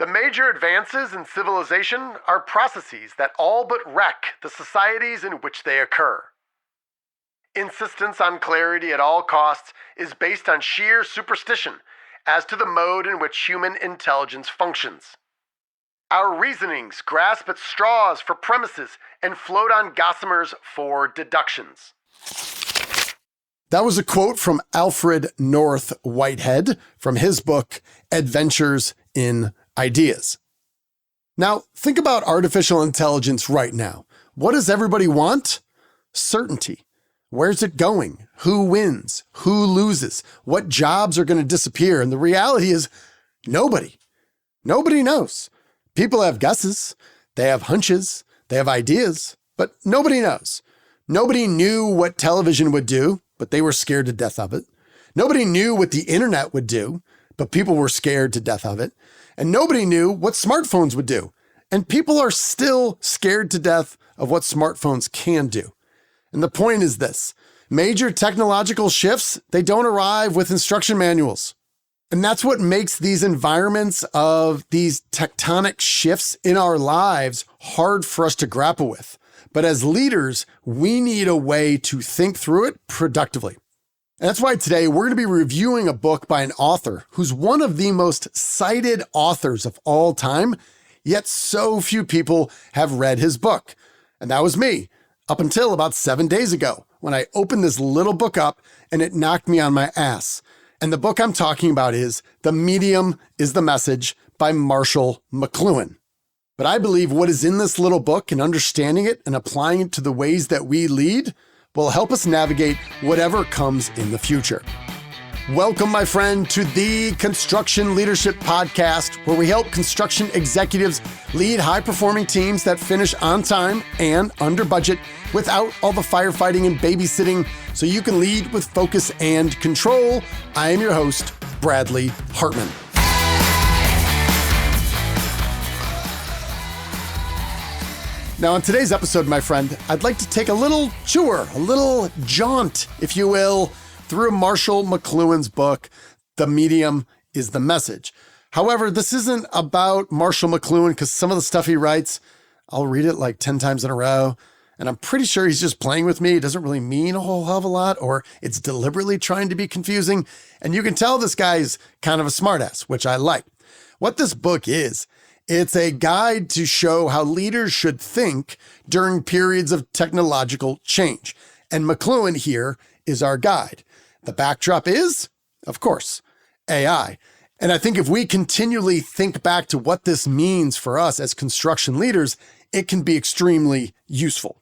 major advances in civilization are processes that all but wreck the societies in which they occur. Insistence on clarity at all costs is based on sheer superstition as to the mode in which human intelligence functions. Our reasonings grasp at straws for premises and float on gossamers for deductions. That was a quote from Alfred North Whitehead from his book, Adventures in Ideas. Now, think about artificial intelligence right now. What does everybody want? Certainty. Where's it going? Who wins? Who loses? What jobs are going to disappear? And the reality is, nobody. Nobody knows. People have guesses. They have hunches. They have ideas. But nobody knows. Nobody knew what television would do, but they were scared to death of it. Nobody knew what the internet would do, but people were scared to death of it. And nobody knew what smartphones would do. And people are still scared to death of what smartphones can do. And the point is this: major technological shifts, they don't arrive with instruction manuals. And that's what makes these environments of these tectonic shifts in our lives hard for us to grapple with. But as leaders, we need a way to think through it productively. And that's why today we're going to be reviewing a book by an author who's one of the most cited authors of all time, yet so few people have read his book. And that was me, up until about 7 days ago, when I opened this little book up and it knocked me on my ass. And the book I'm talking about is The Medium is the Message by Marshall McLuhan. But I believe what is in this little book and understanding it and applying it to the ways that we lead will help us navigate whatever comes in the future. Welcome, my friend, to the Construction Leadership Podcast, where we help construction executives lead high-performing teams that finish on time and under budget without all the firefighting and babysitting, so you can lead with focus and control. I am your host, Bradley Hartmann. Now, on today's episode, my friend, I'd like to take a little tour, a little jaunt, if you will, through Marshall McLuhan's book, The Medium is the Message. However, this isn't about Marshall McLuhan because some of the stuff he writes, I'll read it like 10 times in a row, and I'm pretty sure he's just playing with me. It doesn't really mean a whole hell of a lot, or it's deliberately trying to be confusing. And you can tell this guy's kind of a smartass, which I like. What this book is, it's a guide to show how leaders should think during periods of technological change. And McLuhan here is our guide. The backdrop is, of course, AI. And I think if we continually think back to what this means for us as construction leaders, it can be extremely useful.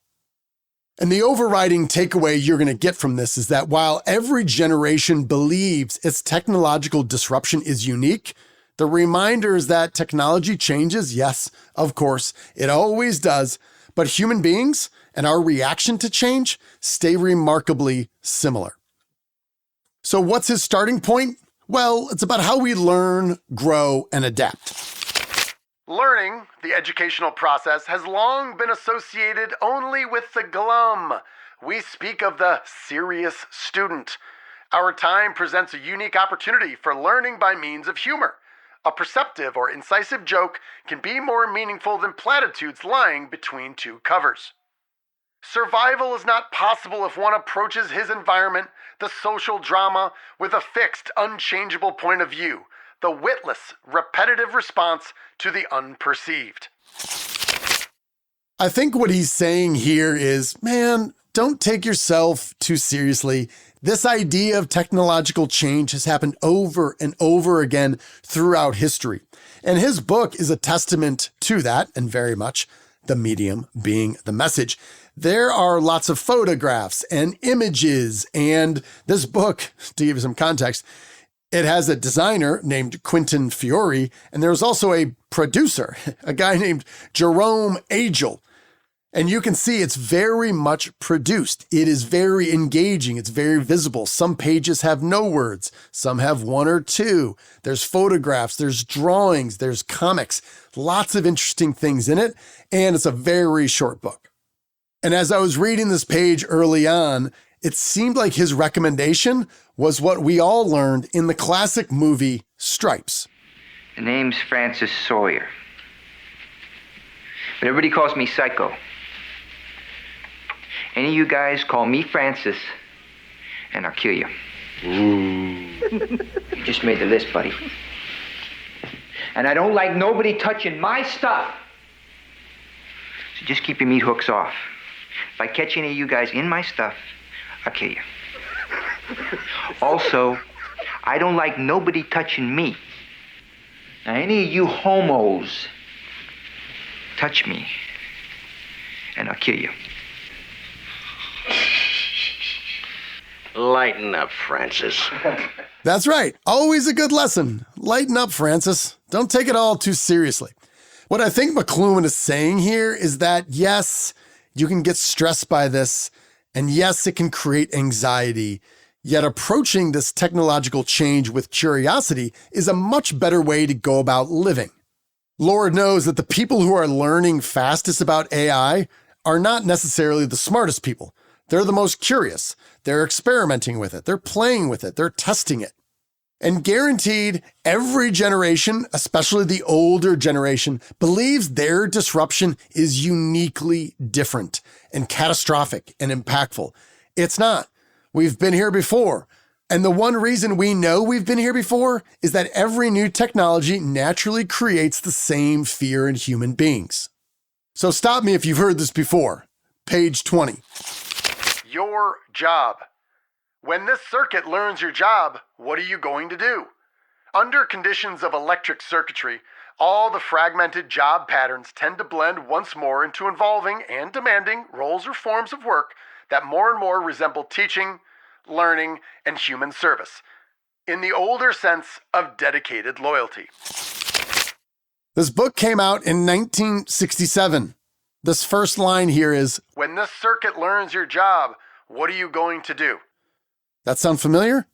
And the overriding takeaway you're going to get from this is that while every generation believes its technological disruption is unique, the reminder is that technology changes. Yes, of course, it always does. But human beings and our reaction to change stay remarkably similar. So what's his starting point? Well, it's about how we learn, grow, and adapt. Learning, the educational process, has long been associated only with the glum. We speak of the serious student. Our time presents a unique opportunity for learning by means of humor. A perceptive or incisive joke can be more meaningful than platitudes lying between two covers. Survival is not possible if one approaches his environment, the social drama, with a fixed, unchangeable point of view, the witless, repetitive response to the unperceived. I think what he's saying here is, man, don't take yourself too seriously. This idea of technological change has happened over and over again throughout history. And his book is a testament to that, and very much the medium being the message. There are lots of photographs and images, and this book, to give you some context, it has a designer named Quentin Fiore, and there's also a producer, a guy named Jerome Agel. And you can see it's very much produced. It is very engaging. It's very visible. Some pages have no words. Some have one or two. There's photographs, there's drawings, there's comics, lots of interesting things in it. And it's a very short book. And as I was reading this page early on, it seemed like his recommendation was what we all learned in the classic movie Stripes. The name's Francis Sawyer. But everybody calls me Psycho. Any of you guys call me Francis, and I'll kill you. You just made the list, buddy. And I don't like nobody touching my stuff. So just keep your meat hooks off. If I catch any of you guys in my stuff, I'll kill you. Also, I don't like nobody touching me. Now, any of you homos touch me, and I'll kill you. Lighten up, Francis. That's right. Always a good lesson. Lighten up, Francis. Don't take it all too seriously. What I think McLuhan is saying here is that, yes, you can get stressed by this, and yes, it can create anxiety, yet approaching this technological change with curiosity is a much better way to go about living. Lord knows that the people who are learning fastest about AI are not necessarily the smartest people. They're the most curious. They're experimenting with it. They're playing with it. They're testing it. And guaranteed, every generation, especially the older generation, believes their disruption is uniquely different and catastrophic and impactful. It's not. We've been here before. And the one reason we know we've been here before is that every new technology naturally creates the same fear in human beings. So stop me if you've heard this before. Page 20. Your job. When this circuit learns your job, what are you going to do? Under conditions of electric circuitry, all the fragmented job patterns tend to blend once more into involving and demanding roles or forms of work that more and more resemble teaching, learning, and human service, in the older sense of dedicated loyalty. This book came out in 1967. This first line here is, when this circuit learns your job, what are you going to do? That sound familiar?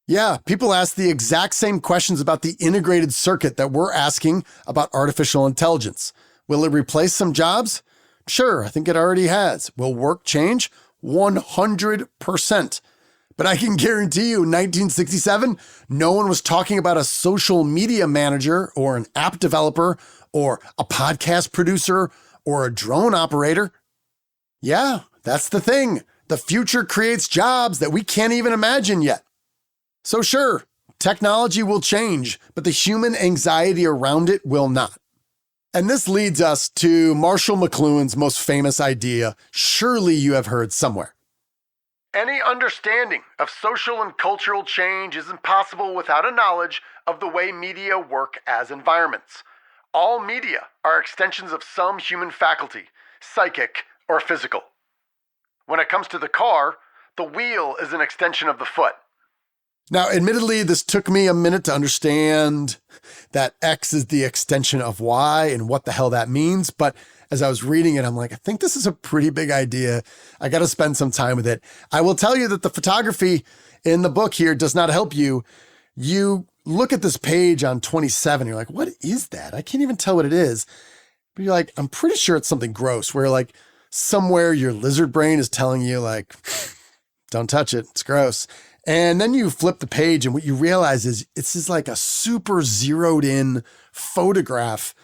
Yeah, people ask the exact same questions about the integrated circuit that we're asking about artificial intelligence. Will it replace some jobs? Sure, I think it already has. Will work change? 100%. But I can guarantee you, in 1967, no one was talking about a social media manager or an app developer or a podcast producer or a drone operator. Yeah, that's the thing. The future creates jobs that we can't even imagine yet. So sure, technology will change, but the human anxiety around it will not. And this leads us to Marshall McLuhan's most famous idea, surely you have heard somewhere. Any understanding of social and cultural change is impossible without a knowledge of the way media work as environments. All media are extensions of some human faculty, psychic or physical. When it comes to the car, the wheel is an extension of the foot. Now, admittedly, this took me a minute to understand that X is the extension of Y and what the hell that means. But as I was reading it, I'm like, I think this is a pretty big idea. I got to spend some time with it. I will tell you that the photography in the book here does not help you. You look at this page on 27, you're like, what is that? I can't even tell what it is. But you're like, I'm pretty sure it's something gross where like somewhere your lizard brain is telling you like, don't touch it. It's gross. And then you flip the page and what you realize is it's just like a super zeroed in photograph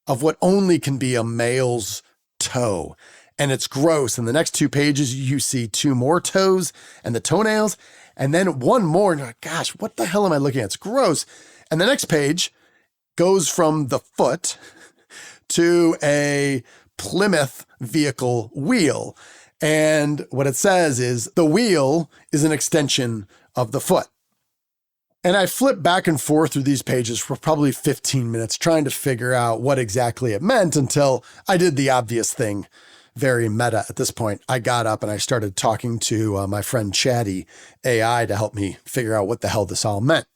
of what only can be a male's toe. And it's gross. And the next two pages, you see two more toes and the toenails. And then one more, and you're like, gosh, what the hell am I looking at? It's gross. And the next page goes from the foot to a Plymouth vehicle wheel. And what it says is the wheel is an extension of the foot. And I flipped back and forth through these pages for probably 15 minutes trying to figure out what exactly it meant until I did the obvious thing. Very meta at this point. I got up and I started talking to my friend Chatty AI to help me figure out what the hell this all meant.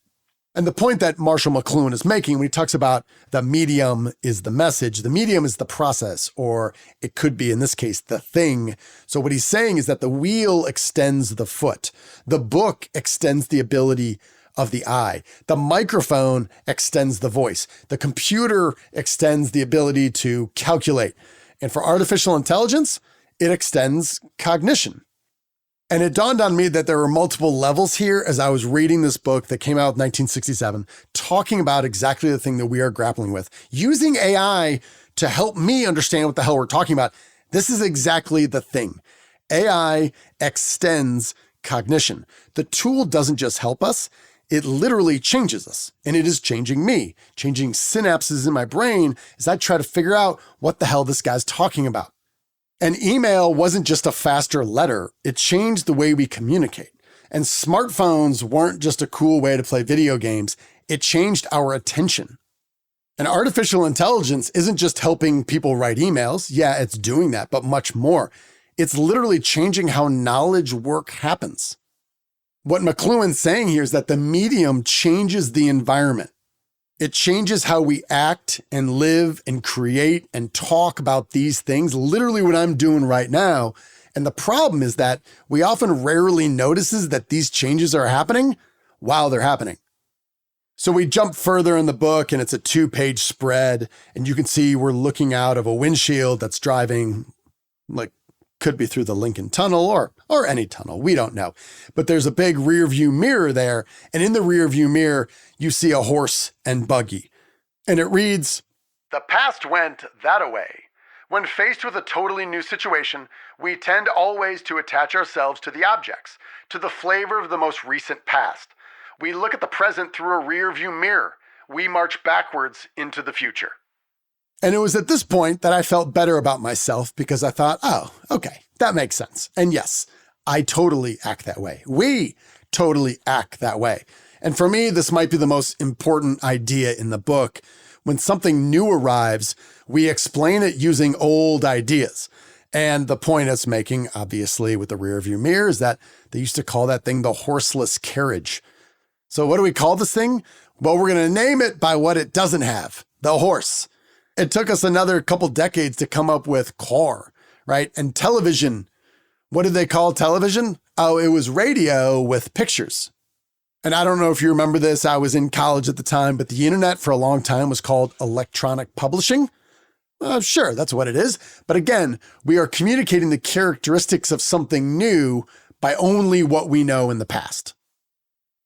And the point that Marshall McLuhan is making when he talks about the medium is the message, the medium is the process, or it could be, in this case, the thing. So what he's saying is that the wheel extends the foot. The book extends the ability of the eye. The microphone extends the voice. The computer extends the ability to calculate. And for artificial intelligence, it extends cognition. And it dawned on me that there were multiple levels here as I was reading this book that came out in 1967, talking about exactly the thing that we are grappling with. Using AI to help me understand what the hell we're talking about. This is exactly the thing. AI extends cognition. The tool doesn't just help us, it literally changes us. And it is changing me, changing synapses in my brain as I try to figure out what the hell this guy's talking about. And email wasn't just a faster letter, it changed the way we communicate. And smartphones weren't just a cool way to play video games, it changed our attention. And artificial intelligence isn't just helping people write emails. Yeah, it's doing that, but much more. It's literally changing how knowledge work happens. What McLuhan's saying here is that the medium changes the environment. It changes how we act and live and create and talk about these things, literally what I'm doing right now. And the problem is that we often rarely notices that these changes are happening while they're happening. So we jump further in the book and it's a 2-page spread and you can see we're looking out of a windshield that's driving, like could be through the Lincoln Tunnel or any tunnel, we don't know. But there's a big rear view mirror there. And in the rear view mirror, you see a horse and buggy. And it reads, "The past went that-a-way. When faced with a totally new situation, we tend always to attach ourselves to the objects, to the flavor of the most recent past. We look at the present through a rear view mirror. We march backwards into the future." And it was at this point that I felt better about myself because I thought, oh, okay, that makes sense. And yes, I totally act that way. We totally act that way. And for me, this might be the most important idea in the book. When something new arrives, we explain it using old ideas. And the point it's making, obviously, with the rear view mirror is that they used to call that thing the horseless carriage. So what do we call this thing? Well, we're going to name it by what it doesn't have, the horse. It took us another couple decades to come up with car, right? And television. What did they call television? Oh, it was radio with pictures. And I don't know if you remember this. I was in college at the time, but the internet for a long time was called electronic publishing. Sure, that's what it is. But again, we are communicating the characteristics of something new by only what we know in the past.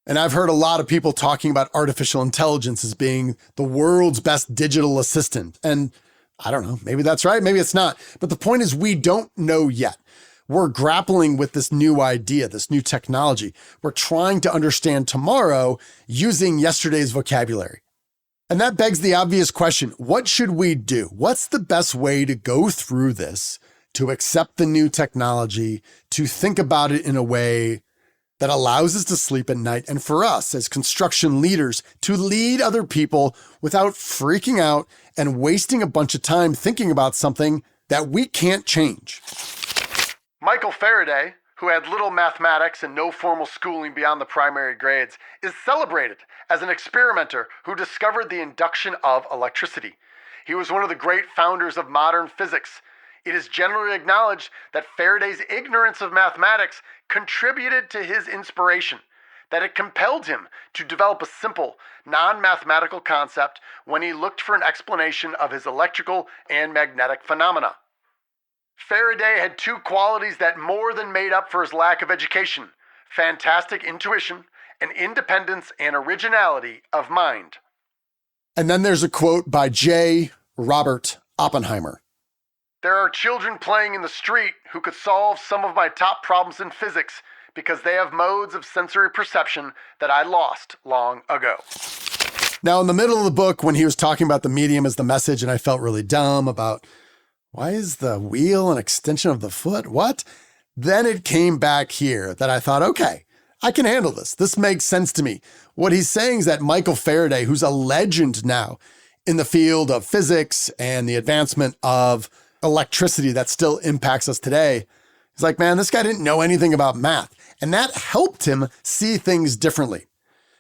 And I've heard a lot of people talking about artificial intelligence as being the world's best digital assistant. And I don't know, maybe that's right, maybe it's not. But the point is we don't know yet. We're grappling with this new idea, this new technology. We're trying to understand tomorrow using yesterday's vocabulary. And that begs the obvious question, what should we do? What's the best way to go through this, to accept the new technology, to think about it in a way that allows us to sleep at night, and for us as construction leaders to lead other people without freaking out and wasting a bunch of time thinking about something that we can't change? Michael Faraday, who had little mathematics and no formal schooling beyond the primary grades, is celebrated as an experimenter who discovered the induction of electricity. He was one of the great founders of modern physics. It is generally acknowledged that Faraday's ignorance of mathematics contributed to his inspiration, that it compelled him to develop a simple, non-mathematical concept when he looked for an explanation of his electrical and magnetic phenomena. Faraday had two qualities that more than made up for his lack of education: fantastic intuition and independence and originality of mind. And then there's a quote by J. Robert Oppenheimer. "There are children playing in the street who could solve some of my top problems in physics because they have modes of sensory perception that I lost long ago." Now, in the middle of the book, when he was talking about the medium as the message, and I felt really dumb about why is the wheel an extension of the foot? What? Then it came back here that I thought, okay, I can handle this. This makes sense to me. What he's saying is that Michael Faraday, who's a legend now in the field of physics and the advancement of electricity that still impacts us today, he's like, man, this guy didn't know anything about math. And that helped him see things differently.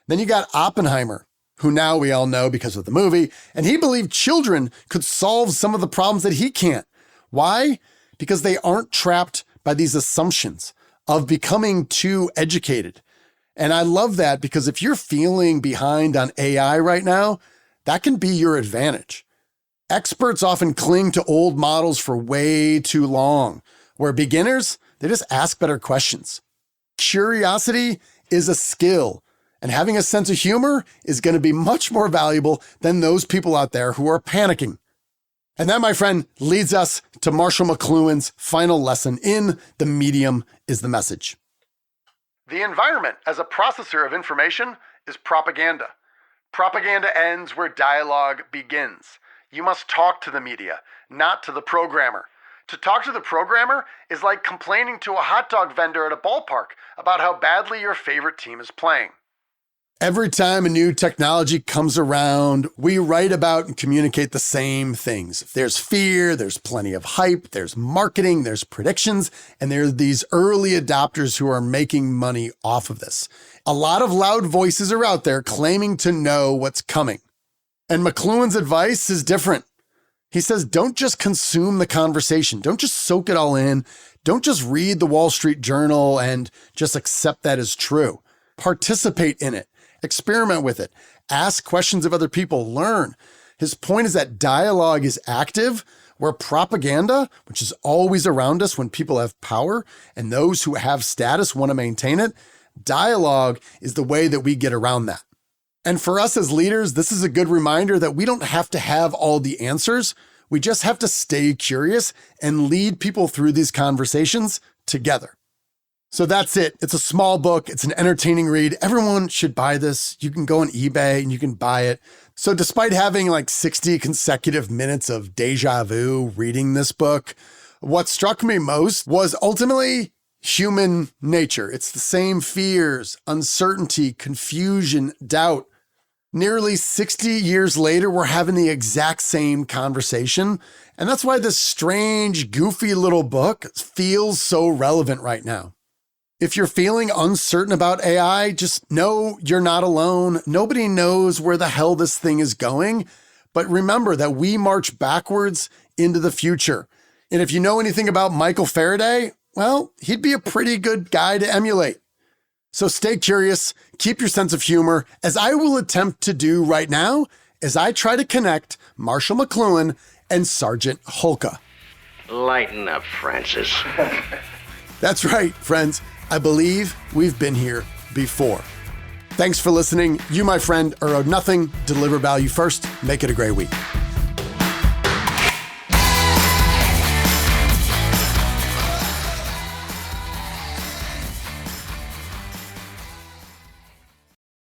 Then you got Oppenheimer, who now we all know because of the movie, and he believed children could solve some of the problems that he can't. Why? Because they aren't trapped by these assumptions of becoming too educated. And I love that because if you're feeling behind on AI right now, that can be your advantage. Experts often cling to old models for way too long, where beginners, they just ask better questions. Curiosity is a skill, and having a sense of humor is going to be much more valuable than those people out there who are panicking. And that, my friend, leads us to Marshall McLuhan's final lesson in The Medium is the Message. The environment as a processor of information is propaganda. Propaganda ends where dialogue begins. You must talk to the media, not to the programmer. To talk to the programmer is like complaining to a hot dog vendor at a ballpark about how badly your favorite team is playing. Every time a new technology comes around, we write about and communicate the same things. If there's fear, there's plenty of hype, there's marketing, there's predictions, and there are these early adopters who are making money off of this. A lot of loud voices are out there claiming to know what's coming. And McLuhan's advice is different. He says, don't just consume the conversation. Don't just soak it all in. Don't just read the Wall Street Journal and just accept that as true. Participate in it. Experiment with it. Ask questions of other people. Learn. His point is that dialogue is active, where propaganda, which is always around us when people have power and those who have status want to maintain it, dialogue is the way that we get around that. And for us as leaders, this is a good reminder that we don't have to have all the answers. We just have to stay curious and lead people through these conversations together. So that's it. It's a small book. It's an entertaining read. Everyone should buy this. You can go on eBay and you can buy it. So despite having like 60 consecutive minutes of deja vu reading this book, what struck me most was ultimately human nature. It's the same fears, uncertainty, confusion, doubt. Nearly 60 years later, we're having the exact same conversation. And that's why this strange, goofy little book feels so relevant right now. If you're feeling uncertain about AI, just know you're not alone. Nobody knows where the hell this thing is going. But remember that we march backwards into the future. And if you know anything about Michael Faraday, well, he'd be a pretty good guy to emulate. So stay curious, keep your sense of humor, as I will attempt to do right now as I try to connect Marshall McLuhan and Sergeant Hulka. Lighten up, Francis. That's right, friends. I believe we've been here before. Thanks for listening. You, my friend, are owed nothing. Deliver value first. Make it a great week.